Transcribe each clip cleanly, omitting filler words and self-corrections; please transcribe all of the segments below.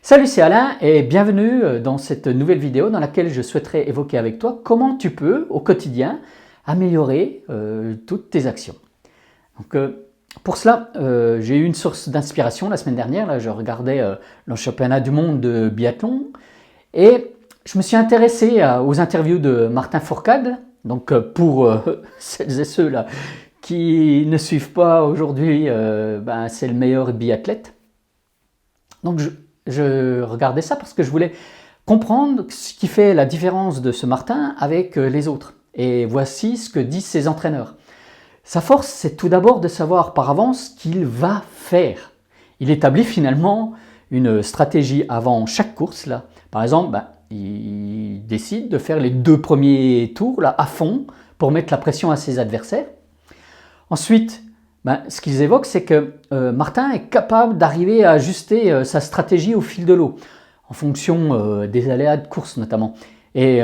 Salut, c'est Alain et bienvenue dans cette nouvelle vidéo dans laquelle je souhaiterais évoquer avec toi comment tu peux au quotidien améliorer toutes tes actions. Donc, pour cela, j'ai eu une source d'inspiration la semaine dernière. Là, je regardais le championnat du monde de biathlon et je me suis intéressé aux interviews de Martin Fourcade. Donc, pour celles et ceux là qui ne suivent pas aujourd'hui, c'est le meilleur biathlète. Donc, je regardais ça parce que je voulais comprendre ce qui fait la différence de ce Martin avec les autres. Et voici ce que disent ses entraîneurs. Sa force, c'est tout d'abord de savoir par avance ce qu'il va faire. Il établit finalement une stratégie avant chaque course. Là. Par exemple, il décide de faire les 2 premiers tours là, à fond pour mettre la pression à ses adversaires. Ensuite, ce qu'ils évoquent, c'est que Martin est capable d'arriver à ajuster sa stratégie au fil de l'eau, en fonction des aléas de course notamment. Et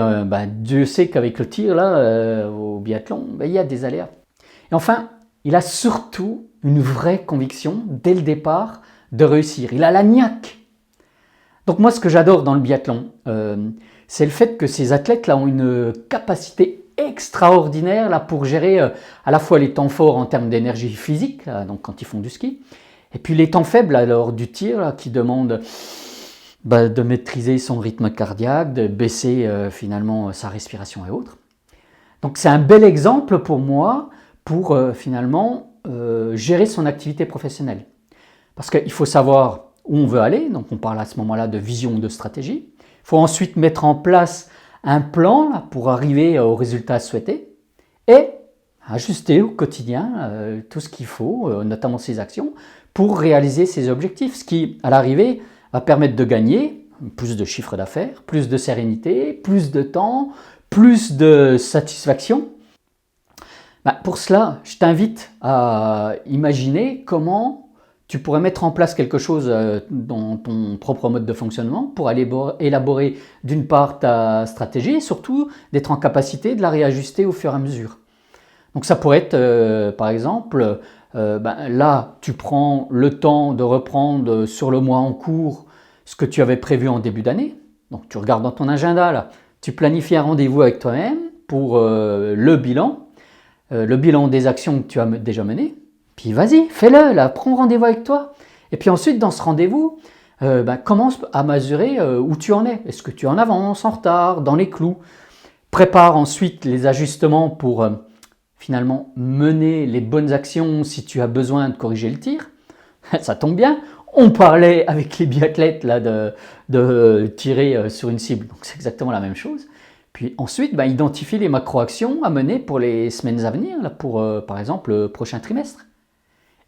Dieu sait qu'avec le tir, là, au biathlon, il y a des aléas. Et enfin, il a surtout une vraie conviction, dès le départ, de réussir. Il a la niaque. Donc moi, ce que j'adore dans le biathlon, c'est le fait que ces athlètes là ont une capacité extraordinaire là, pour gérer à la fois les temps forts en termes d'énergie physique, là, donc quand ils font du ski, et puis les temps faibles là, lors du tir là, qui demandent de maîtriser son rythme cardiaque, de baisser finalement sa respiration et autres. Donc c'est un bel exemple pour moi pour finalement gérer son activité professionnelle. Parce qu'il faut savoir où on veut aller, donc on parle à ce moment-là de vision, de stratégie. Il faut ensuite mettre en place un plan là, pour arriver au résultat souhaité et ajuster au quotidien tout ce qu'il faut, notamment ses actions, pour réaliser ses objectifs, ce qui, à l'arrivée, va permettre de gagner plus de chiffre d'affaires, plus de sérénité, plus de temps, plus de satisfaction. Pour cela, je t'invite à imaginer comment tu pourrais mettre en place quelque chose dans ton propre mode de fonctionnement pour élaborer d'une part ta stratégie et surtout d'être en capacité de la réajuster au fur et à mesure. Donc ça pourrait être par exemple, là tu prends le temps de reprendre sur le mois en cours ce que tu avais prévu en début d'année. Donc tu regardes dans ton agenda, là, tu planifies un rendez-vous avec toi-même pour le bilan des actions que tu as déjà menées. Puis vas-y, fais-le, là, prends rendez-vous avec toi. Et puis ensuite, dans ce rendez-vous, commence à mesurer où tu en es. Est-ce que tu es en avance, en retard, dans les clous? Prépare ensuite les ajustements pour finalement mener les bonnes actions si tu as besoin de corriger le tir. Ça tombe bien, on parlait avec les biathlètes là, de tirer sur une cible, donc c'est exactement la même chose. Puis ensuite, identifie les macro-actions à mener pour les semaines à venir, là, pour par exemple le prochain trimestre.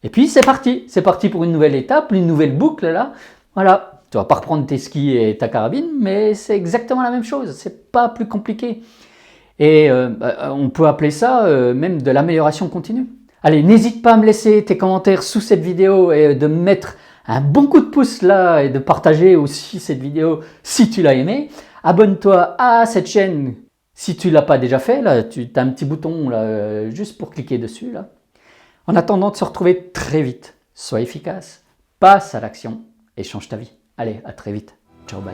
Et puis c'est parti pour une nouvelle étape, une nouvelle boucle là. Voilà, tu vas pas reprendre tes skis et ta carabine, mais c'est exactement la même chose, c'est pas plus compliqué. Et on peut appeler ça même de l'amélioration continue. Allez, n'hésite pas à me laisser tes commentaires sous cette vidéo et de me mettre un bon coup de pouce là et de partager aussi cette vidéo si tu l'as aimée. Abonne-toi à cette chaîne si tu ne l'as pas déjà fait. Là, tu as un petit bouton là, juste pour cliquer dessus. Là. En attendant de se retrouver très vite, sois efficace, passe à l'action et change ta vie. Allez, à très vite. Ciao, bye.